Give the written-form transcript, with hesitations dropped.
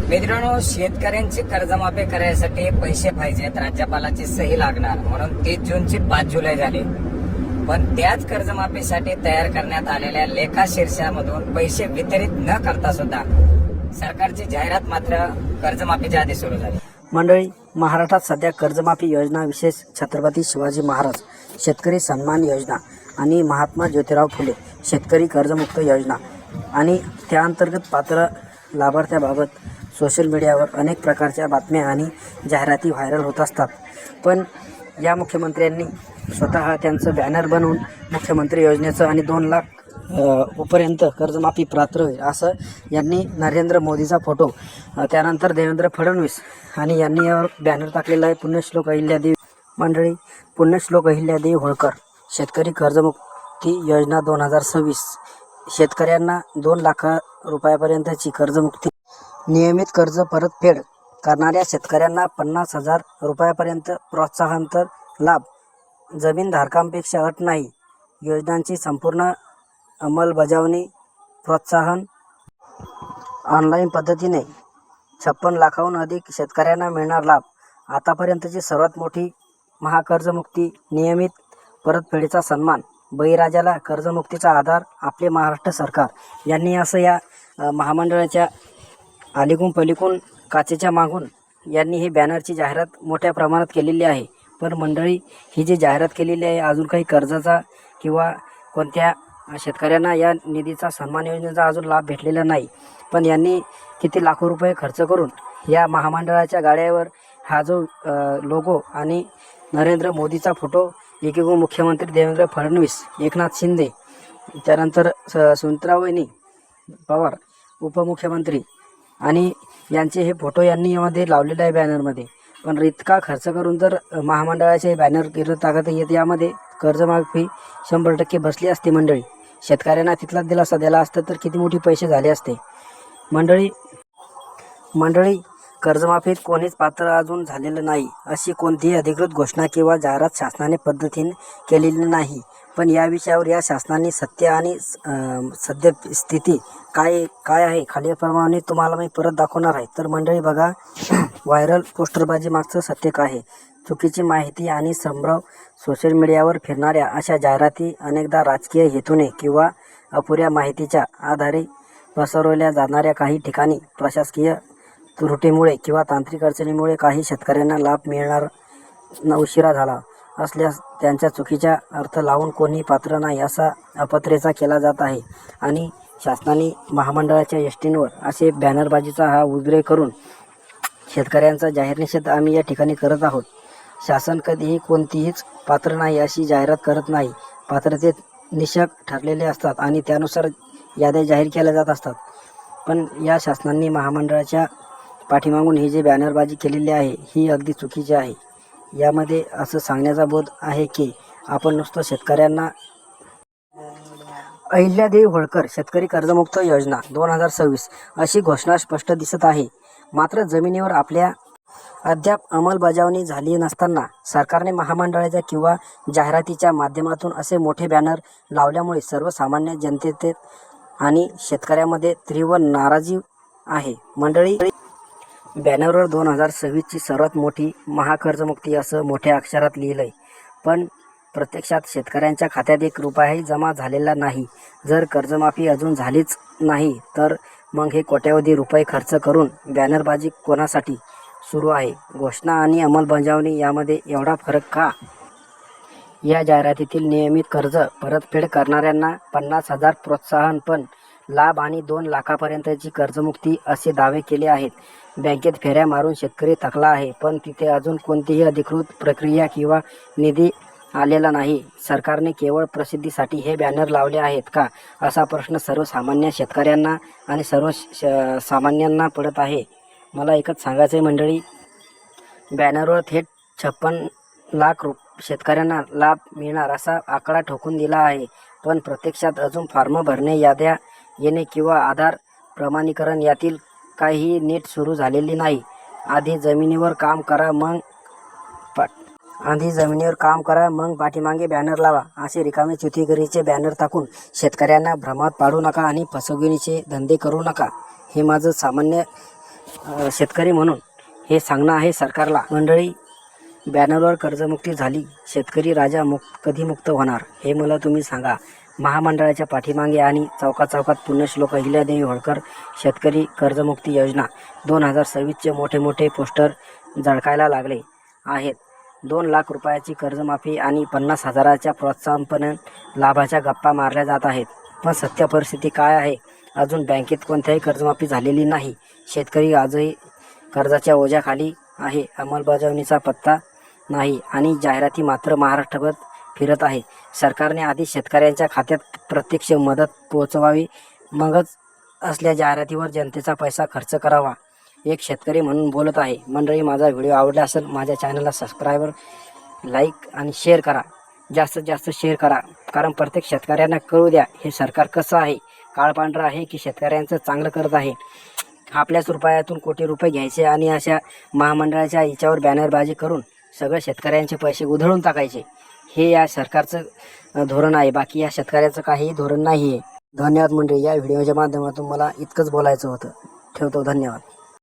मित्रांनो, शेतकऱ्यांची कर्जमाफी करायसाठी पैसे पाहिजेत, राज्यपालाची सही लागणार म्हणून 30 जूनची 5 जुलै झाली. पण त्याच कर्जमाफीसाठी तयार करण्यात आलेल्या लेखा शीर्षामधून पैसे वितरित न करता सुद्धा सरकारची जाहिरात मात्र कर्जमाफीच्या आधी सुरू झाली. मंडळी, महाराष्ट्रात सध्या कर्जमाफी योजना, विशेष छत्रपती शिवाजी महाराज शेतकरी सन्मान योजना आणि महात्मा ज्योतिराव फुले शेतकरी कर्जमुक्त योजना आणि त्याअंतर्गत पात्र लाभार्थ्याबाबत सोशल मीडियावर अनेक प्रकारच्या बातम्या आणि जाहिराती व्हायरल होत असतात. पण या मुख्यमंत्र्यांनी स्वतः त्यांचं बॅनर बनवून मुख्यमंत्री योजनेचं आणि 2 लाख पर्यंत कर्जमाफी पात्र होईल असं यांनी नरेंद्र मोदीचा फोटो, त्यानंतर देवेंद्र फडणवीस आणि यांनी यावर बॅनर टाकलेला आहे. पुण्यश्लोक अहिल्यादेवी. मंडळी, पुण्यश्लोक अहिल्यादेवी होळकर शेतकरी कर्जमुक्ती योजना 2026. शेतकऱ्यांना 2 लाख रुपयापर्यंतची कर्जमुक्ती. नियमित कर्ज परतफेड करणाऱ्या शेतकऱ्यांना 50,000 रुपयापर्यंत प्रोत्साहनपर लाभ. जमीनधारकांपेक्षा अट नाही. योजनांची संपूर्ण अंमलबजावणी. प्रोत्साहन. ऑनलाईन पद्धतीने 56 लाखाहून अधिक शेतकऱ्यांना मिळणार लाभ. आतापर्यंतची सर्वात मोठी महाकर्जमुक्ती. नियमित परतफेडीचा सन्मान. बळीराजाला कर्जमुक्तीचा आधार. आपले महाराष्ट्र सरकार. यांनी असं या महामंडळाच्या अलीकडून पलीकडून काचेच्या मागून यांनी ही बॅनरची जाहिरात मोठ्या प्रमाणात केलेली आहे. पण मंडळी, ही जी जाहिरात केलेली आहे, अजून काही कर्जाचा किंवा कोणत्या शेतकऱ्यांना या निधीचा, सन्मान योजनेचा अजून लाभ भेटलेला नाही. पण यांनी किती लाखो रुपये खर्च करून या महामंडळाच्या गाड्यावर हा जो लोगो आणि नरेंद्र मोदीचा फोटो, एकीकडून मुख्यमंत्री देवेंद्र फडणवीस, एकनाथ शिंदे, त्यानंतर सुनीताताई पवार उपमुख्यमंत्री आणि यांचे हे फोटो यांनी यामध्ये लावलेले आहे बॅनरमध्ये. पण इतका खर्च करून जर महामंडळाचे बॅनर केलं टाकत येत, यामध्ये कर्जमाफी 100% बसली असती. मंडळी, शेतकऱ्यांना तिथला दिलासा दिला असता तर किती मोठी पैसे झाले असते. मंडळी, कर्जमाफीत कोणीच पात्र अजून झालेलं नाही अशी कोणतीही अधिकृत घोषणा किंवा जाहिरात शासनाने पद्धतीने केलेली नाही. पण या विषयावर या शासनाने सत्य आणि सद्यस्थिती काय आहे खालीलप्रमाणे तुम्हाला मी परत दाखवणार आहे. तर मंडळी बघा, व्हायरल पोस्टरबाजी मागचं सत्य काय आहे. चुकीची माहिती आणि संभ्रम. सोशल मीडियावर फिरणाऱ्या अशा जाहिराती अनेकदा राजकीय हेतूने किंवा अपुऱ्या माहितीच्या आधारे पसरवल्या जाणाऱ्या. काही ठिकाणी प्रशासकीय त्रुटीमुळे किंवा तांत्रिक अडचणीमुळे काही शेतकऱ्यांना लाभ मिळणार उशिरा झाला असल्यास त्यांच्या चुकीचा अर्थ लावून कोणी पात्र नाही असा अपत्रेचा केला जात आहे. आणि शासनाने महामंडळाच्या एसटींवर असे बॅनरबाजीचा हा उद्रेक करून शेतकऱ्यांचा जाहीर निषेध आम्ही या ठिकाणी करत आहोत. शासन कधीही कोणतीहीच पात्र नाही अशी जाहिरात करत नाही. पात्रतेत निकष ठरलेले असतात आणि त्यानुसार याद्या जाहीर केल्या जात असतात. पण या शासनाने महामंडळाच्या पाठीमागून ही जी बॅनरबाजी केलेली आहे ही अगदी चुकीची आहे. यामध्ये असं सांगण्याचा बोध आहे की आपण नुसतं शेतकऱ्यांना. अहिल्यादेवी होळकर शेतकरी कर्जमुक्त योजना 2026 अशी घोषणा स्पष्ट दिसत आहे. मात्र जमिनीवर आपल्या अद्याप अंमलबजावणी झाली नसताना सरकारने महामंडळाच्या किंवा जाहिरातीच्या माध्यमातून असे मोठे बॅनर लावल्यामुळे सर्वसामान्य जनतेत आणि शेतकऱ्यामध्ये तीव्र नाराजी आहे. मंडळी, बॅनरवर 2026ची सर्वात मोठी महाकर्जमुक्ती असं मोठ्या अक्षरात लिहिलंय. पण प्रत्यक्षात शेतकऱ्यांच्या खात्यात 1 रुपयाही जमा झालेला नाही. जर कर्जमाफी अजून झालीच नाही तर मग हे कोट्यवधी रुपये खर्च करून बॅनरबाजी कोणासाठी सुरू आहे. घोषणा आणि अंमलबजावणी यामध्ये एवढा फरक का? या जाहिरातीतील नियमित कर्ज परतफेड करणाऱ्यांना 50,000 प्रोत्साहनपर लाभ आणि 2 लाखापर्यंतची कर्जमुक्ती असे दावे केले आहेत. बँकेत फेऱ्या मारून शेतकरी थकला आहे, पण तिथे अजून कोणतीही अधिकृत प्रक्रिया किंवा निधी आलेला नाही. सरकारने केवळ प्रसिद्धीसाठी हे बॅनर लावले आहेत का, असा प्रश्न सर्वसामान्य शेतकऱ्यांना आणि सामान्यांना पडत आहे. मला एकच सांगायचं आहे मंडळी, बॅनरवर थेट 56 लाख शेतकऱ्यांना लाभ मिळणार असा आकडा ठोकून दिला आहे. पण प्रत्यक्षात अजून फॉर्म भरणे, याद्या येणे किंवा आधार प्रमाणीकरण यातील काहीही नीट सुरू झालेली नाही. आधी जमिनीवर काम करा मग पाठीमागे बॅनर लावा असे रिकामे चुतीगिरीचे बॅनर टाकून शेतकऱ्यांना भ्रमात पाडू नका आणि फसवणुकीचे धंदे करू नका. हे माझं सामान्य शेतकरी म्हणून हे सांगणं आहे सरकारला. मंडळी, बॅनरवर कर्जमुक्ती झाली, शेतकरी राजा कधी मुक्त होणार हे मला तुम्ही सांगा. महामंडळाच्या पाठीमागे आणि चौकात पुण्यश्लोक अहिल्यादेवी होळकर शेतकरी कर्जमुक्ती योजना 2026चे मोठे पोस्टर झळकायला लागले आहेत. 2 लाख रुपयाची कर्जमाफी आणि 50,000च्या प्रोत्साहन लाभाच्या गप्पा मारल्या जात आहेत. पण सत्य परिस्थिती काय आहे? अजून बँकेत कोणत्याही कर्जमाफी झालेली नाही. शेतकरी आजही कर्जाच्या ओझ्याखाली आहे. अंमलबजावणीचा पत्ता नाही आणि जाहिराती मात्र महाराष्ट्रभर फिरत आहे. सरकारने आधी शेतकऱ्यांच्या खात्यात प्रत्यक्ष मदत पोहोचवावी, मगच असल्या जाहिरातीवर जनतेचा पैसा खर्च करावा. एक शेतकरी म्हणून बोलत आहे. मंडळी, माझा व्हिडिओ आवडला असेल माझ्या चॅनलला सबस्क्राईबर, लाईक आणि शेअर करा. जास्तीत जास्त शेअर करा, कारण प्रत्येक शेतकऱ्यांना कळू द्या हे सरकार कसं आहे, काळपांढरं आहे की शेतकऱ्यांचं चांगलं करत आहे. आपल्याच रुपयातून कोटी रुपये घ्यायचे आणि अशा महामंडळाच्या याच्यावर बॅनरबाजी करून सगळं शेतकऱ्यांचे पैसे उधळून टाकायचे, हे या सरकारचं धोरण आहे. बाकी या शेतकऱ्याचं काही धोरण नाही आहे. धन्यवाद मंडळी. या व्हिडिओच्या माध्यमातून मला इतकंच बोलायचं होतं. ठेवतो. धन्यवाद.